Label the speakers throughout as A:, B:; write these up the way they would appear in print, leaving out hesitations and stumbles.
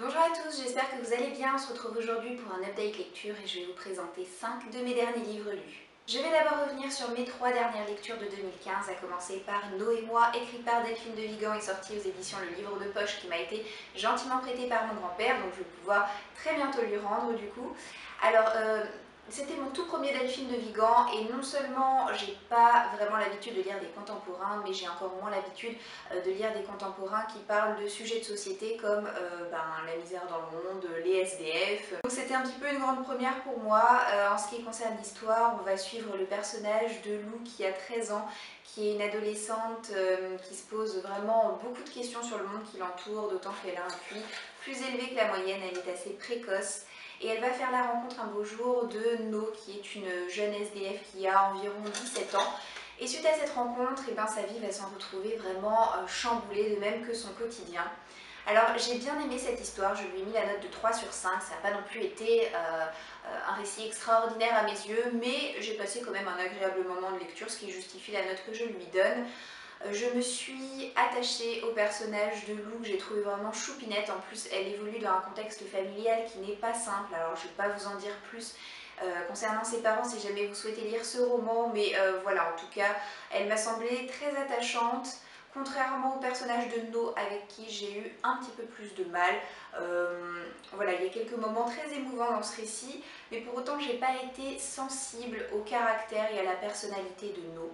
A: Bonjour à tous, j'espère que vous allez bien. On se retrouve aujourd'hui pour un update lecture et je vais vous présenter 5 de mes derniers livres lus. Je vais d'abord revenir sur mes 3 dernières lectures de 2015, à commencer par Nos et moi, écrit par Delphine de Vigan et sorti aux éditions Le Livre de Poche qui m'a été gentiment prêté par mon grand-père, donc je vais pouvoir très bientôt lui rendre du coup. Alors, c'était mon tout premier Delphine de Vigan et non seulement j'ai pas vraiment l'habitude de lire des contemporains, mais j'ai encore moins l'habitude de lire des contemporains qui parlent de sujets de société comme la misère dans le monde, les SDF. Donc c'était un petit peu une grande première pour moi. En ce qui concerne l'histoire, on va suivre le personnage de Lou qui a 13 ans, qui est une adolescente qui se pose vraiment beaucoup de questions sur le monde qui l'entoure, d'autant qu'elle a un QI plus élevé que la moyenne, elle est assez précoce. Et elle va faire la rencontre un beau jour de No, qui est une jeune SDF qui a environ 17 ans. Et suite à cette rencontre, sa vie va s'en retrouver vraiment chamboulée, de même que son quotidien. Alors j'ai bien aimé cette histoire, je lui ai mis la note de 3 sur 5, ça n'a pas non plus été un récit extraordinaire à mes yeux, mais j'ai passé quand même un agréable moment de lecture, ce qui justifie la note que je lui donne. Je me suis attachée au personnage de Lou, que j'ai trouvé vraiment choupinette. En plus, elle évolue dans un contexte familial qui n'est pas simple. Alors, je ne vais pas vous en dire plus concernant ses parents si jamais vous souhaitez lire ce roman. Mais voilà, en tout cas, elle m'a semblé très attachante. Contrairement au personnage de No avec qui j'ai eu un petit peu plus de mal. Voilà, il y a quelques moments très émouvants dans ce récit, mais pour autant, j'ai pas été sensible au caractère et à la personnalité de No.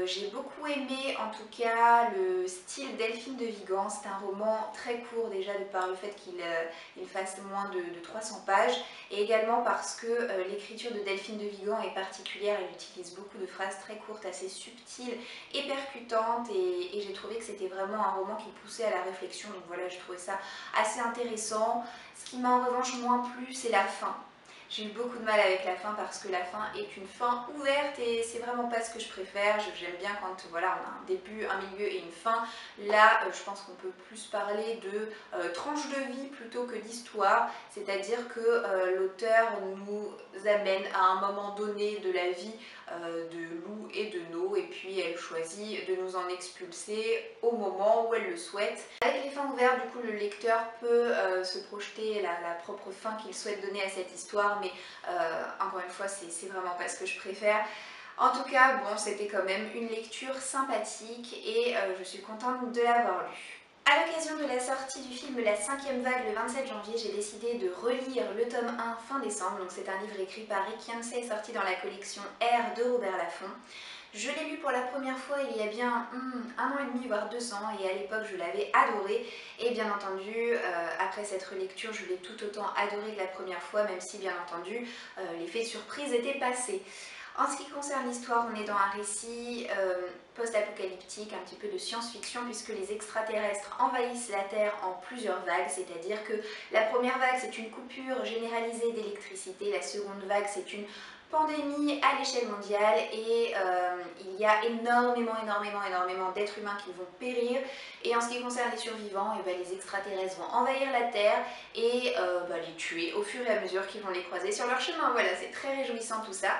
A: J'ai beaucoup aimé en tout cas le style Delphine de Vigan. C'est un roman très court déjà de par le fait qu'il fasse moins de 300 pages et également parce que l'écriture de Delphine de Vigan est particulière. Elle utilise beaucoup de phrases très courtes, assez subtiles et percutantes et j'ai trouvé que c'était vraiment un roman qui poussait à la réflexion. Donc voilà, j'ai trouvé ça assez intéressant. Ce qui m'a en revanche moins plu, c'est la fin. J'ai eu beaucoup de mal avec la fin parce que la fin est une fin ouverte et c'est vraiment pas ce que je préfère. J'aime bien quand voilà, on a un début, un milieu et une fin. Là, je pense qu'on peut plus parler de tranche de vie plutôt que d'histoire. C'est-à-dire que l'auteur nous amène à un moment donné de la vie de Lou et de No et puis elle choisit de nous en expulser au moment où elle le souhaite. Avec les fins ouvertes, du coup, le lecteur peut se projeter la propre fin qu'il souhaite donner à cette histoire, mais encore une fois, c'est vraiment pas ce que je préfère. En tout cas, bon, c'était quand même une lecture sympathique et je suis contente de l'avoir lue. A l'occasion de la sortie du film La 5e vague le 27 janvier, j'ai décidé de relire le tome 1 fin décembre. Donc c'est un livre écrit par Rick Yancey sorti dans la collection R de Robert Laffont. Je l'ai lu pour la première fois il y a bien un an et demi, voire 2 ans, et à l'époque je l'avais adoré. Et bien entendu, après cette relecture, je l'ai tout autant adoré que la première fois, même si bien entendu, l'effet de surprise était passé. En ce qui concerne l'histoire, on est dans un récit post-apocalyptique, un petit peu de science-fiction, puisque les extraterrestres envahissent la Terre en plusieurs vagues, c'est-à-dire que la première vague c'est une coupure généralisée d'électricité, la seconde vague c'est une pandémie à l'échelle mondiale et il y a énormément d'êtres humains qui vont périr. Et en ce qui concerne les survivants, les extraterrestres vont envahir la Terre et les tuer au fur et à mesure qu'ils vont les croiser sur leur chemin. Voilà, c'est très réjouissant tout ça.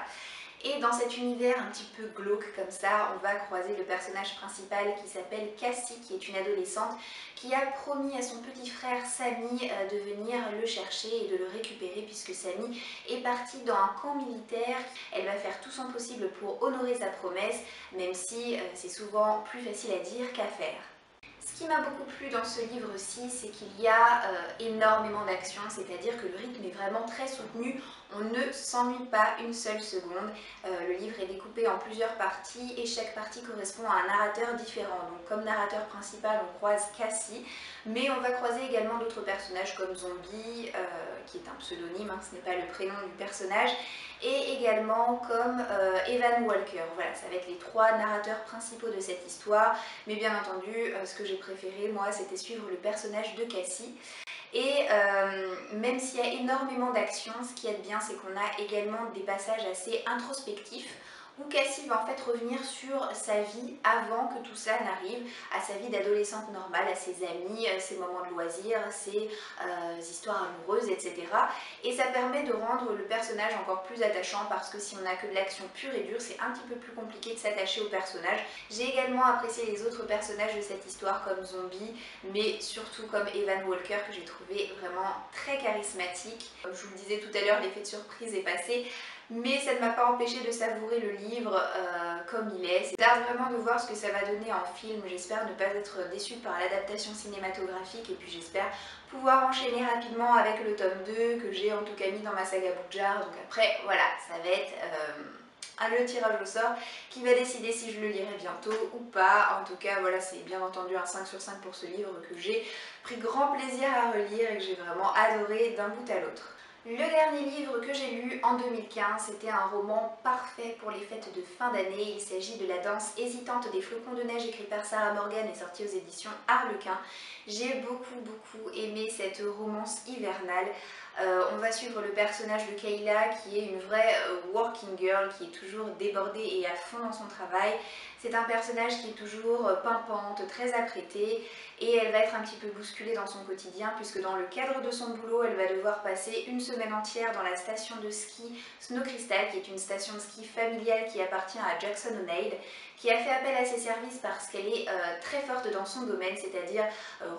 A: Et dans cet univers un petit peu glauque comme ça, on va croiser le personnage principal qui s'appelle Cassie, qui est une adolescente qui a promis à son petit frère Samy de venir le chercher et de le récupérer puisque Samy est partie dans un camp militaire. Elle va faire tout son possible pour honorer sa promesse, même si c'est souvent plus facile à dire qu'à faire. Ce qui m'a beaucoup plu dans ce livre-ci, c'est qu'il y a énormément d'action, c'est-à-dire que le rythme est vraiment très soutenu, on ne s'ennuie pas une seule seconde. Le livre est découpé en plusieurs parties et chaque partie correspond à un narrateur différent. Donc comme narrateur principal, on croise Cassie, mais on va croiser également d'autres personnages comme Zombie, qui est un pseudonyme, ce n'est pas le prénom du personnage, et également comme Evan Walker. Voilà, ça va être les 3 narrateurs principaux de cette histoire, mais bien entendu, ce que j'ai préféré, moi, c'était suivre le personnage de Cassie. Et même s'il y a énormément d'action, ce qui est bien, c'est qu'on a également des passages assez introspectifs. où Cassie va en fait revenir sur sa vie avant que tout ça n'arrive, à sa vie d'adolescente normale, à ses amis, ses moments de loisirs, ses histoires amoureuses, etc. Et ça permet de rendre le personnage encore plus attachant parce que si on n'a que de l'action pure et dure, c'est un petit peu plus compliqué de s'attacher au personnage. J'ai également apprécié les autres personnages de cette histoire comme Zombie, mais surtout comme Evan Walker que j'ai trouvé vraiment très charismatique. Comme je vous le disais tout à l'heure, l'effet de surprise est passé. Mais ça ne m'a pas empêché de savourer le livre comme il est. C'est hâte vraiment de voir ce que ça va donner en film. J'espère ne pas être déçue par l'adaptation cinématographique et puis j'espère pouvoir enchaîner rapidement avec le tome 2 que j'ai en tout cas mis dans ma saga Bookjar. Donc après, voilà, ça va être le tirage au sort qui va décider si je le lirai bientôt ou pas. En tout cas, voilà, c'est bien entendu un 5 sur 5 pour ce livre que j'ai pris grand plaisir à relire et que j'ai vraiment adoré d'un bout à l'autre. Le dernier livre que j'ai lu en 2015, c'était un roman parfait pour les fêtes de fin d'année. Il s'agit de La danse hésitante des flocons de neige, écrit par Sarah Morgan et sorti aux éditions Harlequin. J'ai beaucoup aimé cette romance hivernale. On va suivre le personnage de Kayla qui est une vraie working girl, qui est toujours débordée et à fond dans son travail. C'est un personnage qui est toujours pimpante, très apprêtée et elle va être un petit peu bousculée dans son quotidien puisque dans le cadre de son boulot, elle va devoir passer une semaine entière dans la station de ski Snow Crystal, qui est une station de ski familiale qui appartient à Jackson O'Neill, qui a fait appel à ses services parce qu'elle est très forte dans son domaine, c'est-à-dire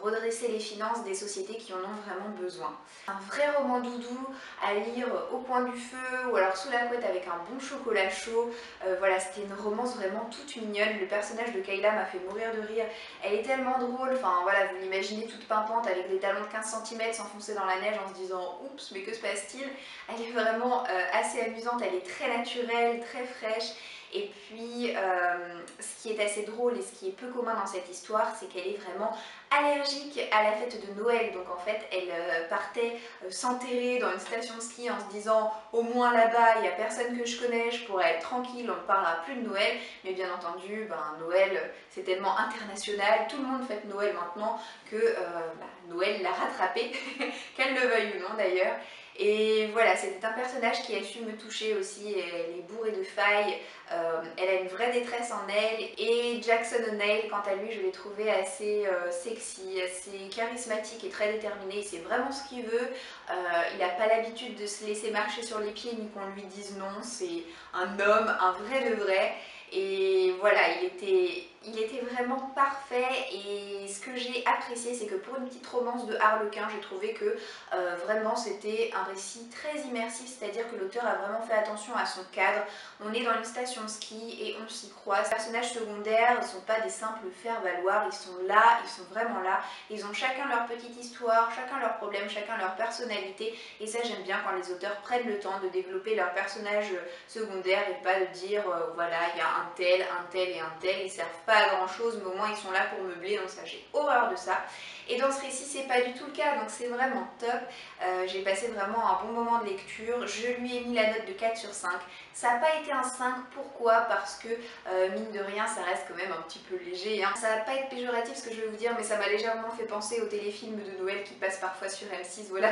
A: redresser les finances des sociétés qui en ont vraiment besoin. Un vrai roman doudou à lire au coin du feu ou alors sous la couette avec un bon chocolat chaud. Voilà, c'était une romance vraiment toute mignonne. Le personnage de Kayla m'a fait mourir de rire. Elle est tellement drôle, enfin voilà, vous l'imaginez toute pimpante avec des talons de 15 cm s'enfoncer dans la neige en se disant oups, mais que se passe-t-il? Elle est vraiment assez amusante, elle est très naturelle, très fraîche. Et puis, ce qui est assez drôle et ce qui est peu commun dans cette histoire, c'est qu'elle est vraiment allergique à la fête de Noël. Donc en fait, elle partait s'enterrer dans une station de ski en se disant au moins là-bas, il n'y a personne que je connais, je pourrais être tranquille, on ne parlera plus de Noël. Mais bien entendu, Noël, c'est tellement international, tout le monde fête Noël maintenant que Noël l'a rattrapée, qu'elle le veuille ou non d'ailleurs. Et voilà, c'était un personnage qui a su me toucher aussi, elle est bourrée de failles, elle a une vraie détresse en elle, et Jackson O'Neill, quant à lui, je l'ai trouvé assez sexy, assez charismatique et très déterminé, il sait vraiment ce qu'il veut, il n'a pas l'habitude de se laisser marcher sur les pieds ni qu'on lui dise non, c'est un homme, un vrai de vrai. Et voilà, il était vraiment parfait et ce que j'ai apprécié, c'est que pour une petite romance de Harlequin, j'ai trouvé que vraiment c'était un récit très immersif, c'est-à-dire que l'auteur a vraiment fait attention à son cadre. On est dans une station de ski et on s'y croit. Les personnages secondaires ne sont pas des simples faire-valoir, ils sont là, ils sont vraiment là. Ils ont chacun leur petite histoire, chacun leurs problèmes, chacun leur personnalité. Et ça, j'aime bien quand les auteurs prennent le temps de développer leurs personnages secondaires et pas de dire voilà, il y a un tel et un tel, ils servent pas à grand chose, mais au moins ils sont là pour meubler, donc ça, j'ai horreur de ça. Et dans ce récit, c'est pas du tout le cas, donc c'est vraiment top. J'ai passé vraiment un bon moment de lecture. Je lui ai mis la note de 4 sur 5. Ça n'a pas été un 5, pourquoi? Parce que mine de rien, ça reste quand même un petit peu léger. Hein. Ça va pas être péjoratif ce que je vais vous dire, mais ça m'a légèrement fait penser aux téléfilms de Noël qui passent parfois sur M6. Voilà,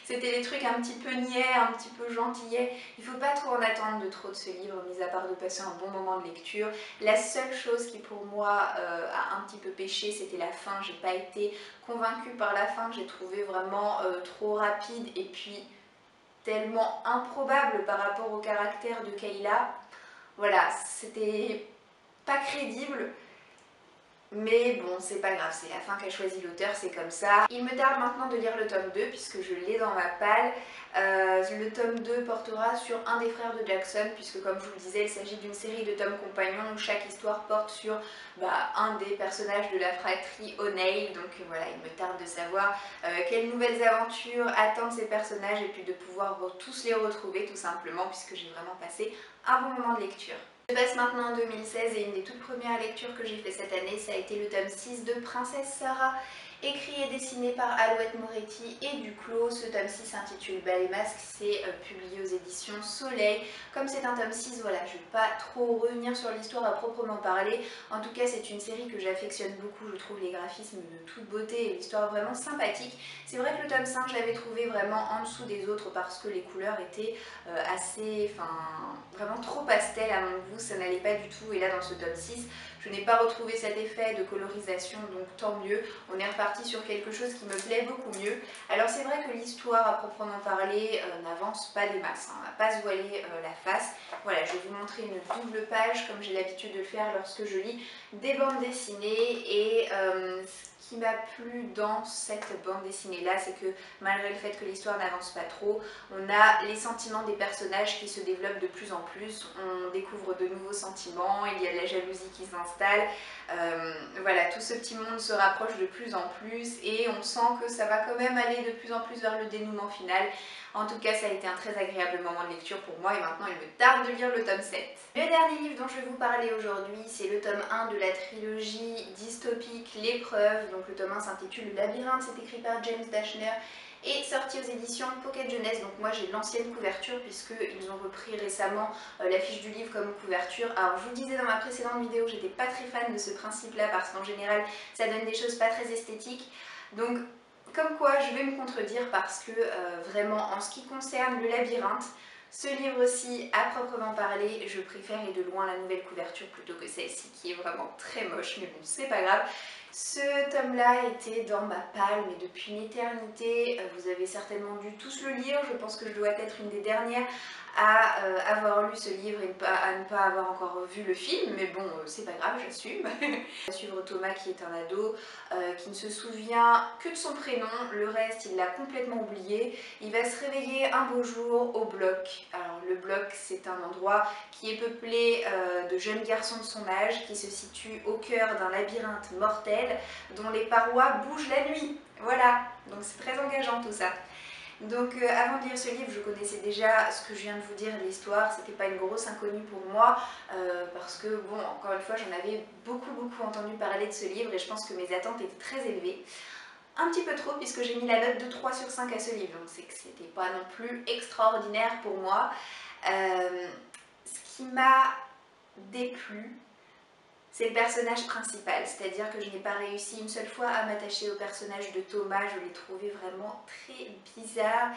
A: c'était les trucs un petit peu niais, un petit peu gentillets. Il faut pas trop en attendre de trop de ce livre, mis à part de passer un bon moment de lecture. La seule chose qui pour moi a un petit peu péché, c'était la fin. J'ai pas été convaincue par la fin, que j'ai trouvé vraiment trop rapide et puis tellement improbable par rapport au caractère de Kayla. Voilà, c'était pas crédible. Mais bon, c'est pas grave, c'est la fin qu'a choisi l'auteur, c'est comme ça. Il me tarde maintenant de lire le tome 2 puisque je l'ai dans ma palle. Le tome 2 portera sur un des frères de Jackson puisque comme je vous le disais, il s'agit d'une série de tomes compagnons où chaque histoire porte sur un des personnages de la fratrie O'Neill. Donc voilà, il me tarde de savoir quelles nouvelles aventures attendent ces personnages et puis de pouvoir tous les retrouver tout simplement puisque j'ai vraiment passé un bon moment de lecture. Je passe maintenant en 2016 et une des toutes premières lectures que j'ai fait cette année, ça a été le tome 6 de Princesse Sarah, Écrit et dessiné par Alouette Moretti et Duclos, ce tome 6 s'intitule Bal et Masque, c'est publié aux éditions Soleil. Comme c'est un tome 6, voilà, je ne vais pas trop revenir sur l'histoire à proprement parler. En tout cas, c'est une série que j'affectionne beaucoup, je trouve les graphismes de toute beauté et l'histoire vraiment sympathique. C'est vrai que le tome 5, je l'avais trouvé vraiment en dessous des autres parce que les couleurs étaient vraiment trop pastel à mon goût, ça n'allait pas du tout. Et là, dans ce tome 6, je n'ai pas retrouvé cet effet de colorisation, donc tant mieux. On est reparti sur quelque chose qui me plaît beaucoup mieux. Alors c'est vrai que l'histoire à proprement parler n'avance pas des masses, hein. On ne va pas se voiler la face. Voilà, je vais vous montrer une double page comme j'ai l'habitude de le faire lorsque je lis des bandes dessinées. Et ce qui m'a plu dans cette bande dessinée là, c'est que malgré le fait que l'histoire n'avance pas trop, on a les sentiments des personnages qui se développent de plus en plus, on découvre de nouveaux sentiments, il y a de la jalousie qui s'installe, voilà, tout ce petit monde se rapproche de plus en plus et on sent que ça va quand même aller de plus en plus vers le dénouement final. En tout cas, ça a été un très agréable moment de lecture pour moi et maintenant il me tarde de lire le tome 7. Le dernier livre dont je vais vous parler aujourd'hui, c'est le tome 1 de la trilogie dystopique L'épreuve. Donc le tome 1 s'intitule Le labyrinthe, c'est écrit par James Dashner et sorti aux éditions Pocket Jeunesse. Donc moi j'ai l'ancienne couverture puisqu'ils ont repris récemment l'affiche du livre comme couverture. Alors je vous disais dans ma précédente vidéo, j'étais pas très fan de ce principe là parce qu'en général ça donne des choses pas très esthétiques. Donc comme quoi je vais me contredire parce que vraiment en ce qui concerne le labyrinthe, ce livre-ci, à proprement parler, je préfère et de loin la nouvelle couverture plutôt que celle-ci qui est vraiment très moche, mais bon, c'est pas grave. Ce tome-là était dans ma palle, mais depuis une éternité. Vous avez certainement dû tous le lire, je pense que je dois être une des dernières à avoir lu ce livre et à ne pas avoir encore vu le film, mais bon, c'est pas grave, j'assume. On va suivre Thomas qui est un ado, qui ne se souvient que de son prénom, le reste il l'a complètement oublié. Il va se réveiller un beau jour au bloc. Alors le bloc c'est un endroit qui est peuplé de jeunes garçons de son âge, qui se situe au cœur d'un labyrinthe mortel dont les parois bougent la nuit. Voilà, donc c'est très engageant tout ça. Donc avant de lire ce livre, je connaissais déjà ce que je viens de vous dire de l'histoire, c'était pas une grosse inconnue pour moi, parce que bon, encore une fois, j'en avais beaucoup entendu parler de ce livre et je pense que mes attentes étaient très élevées. Un petit peu trop puisque j'ai mis la note de 3 sur 5 à ce livre, donc c'est que c'était pas non plus extraordinaire pour moi. Ce qui m'a déplu, c'est le personnage principal, c'est-à-dire que je n'ai pas réussi une seule fois à m'attacher au personnage de Thomas, je l'ai trouvé vraiment très bizarre,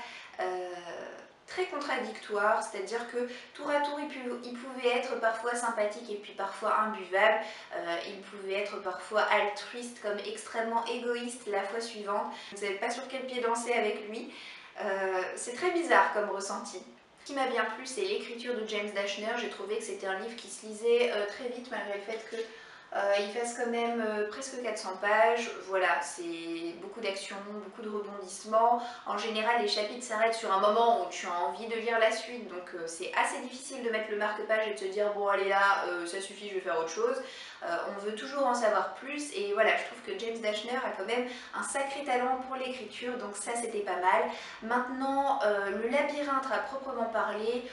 A: très contradictoire, c'est-à-dire que tour à tour il pouvait être parfois sympathique et puis parfois imbuvable, il pouvait être parfois altruiste comme extrêmement égoïste la fois suivante, vous ne savez pas sur quel pied danser avec lui, c'est très bizarre comme ressenti. Ce qui m'a bien plu, c'est l'écriture de James Dashner. J'ai trouvé que c'était un livre qui se lisait très vite malgré le fait qu'il fasse quand même presque 400 pages. Voilà, c'est beaucoup d'action, beaucoup de rebondissements. En général, les chapitres s'arrêtent sur un moment où tu as envie de lire la suite, donc c'est assez difficile de mettre le marque-page et de se dire bon allez là, ça suffit, je vais faire autre chose. On veut toujours en savoir plus et voilà, je trouve que James Dashner a quand même un sacré talent pour l'écriture, donc ça c'était pas mal. Maintenant, le labyrinthe à proprement parler,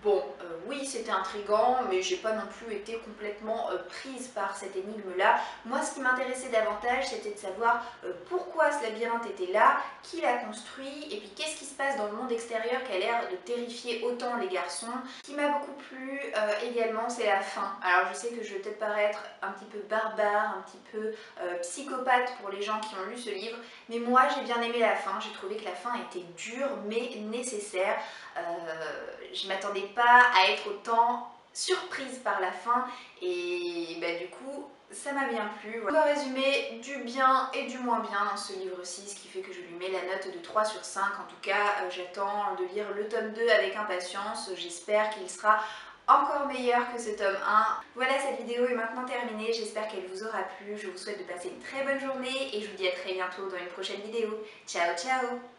A: bon, oui c'était intriguant, mais j'ai pas non plus été complètement prise par cette énigme-là. Moi ce qui m'intéressait davantage c'était de savoir pourquoi ce labyrinthe était là, qui l'a construit, et puis qu'est-ce qui se passe dans le monde extérieur qui a l'air de terrifier autant les garçons. Ce qui m'a beaucoup plu également c'est la fin. Alors je sais que je vais peut-être paraître un petit peu barbare, un petit peu psychopathe pour les gens qui ont lu ce livre, mais moi j'ai bien aimé la fin, j'ai trouvé que la fin était dure mais nécessaire. Je m'attendais pas à être autant surprise par la fin et bah, du coup ça m'a bien plu. On va résumer du bien et du moins bien dans ce livre-ci, ce qui fait que je lui mets la note de 3 sur 5. En tout cas, j'attends de lire le tome 2 avec impatience. J'espère qu'il sera encore meilleur que ce tome 1. Voilà, cette vidéo est maintenant terminée. J'espère qu'elle vous aura plu. Je vous souhaite de passer une très bonne journée et je vous dis à très bientôt dans une prochaine vidéo. Ciao, ciao!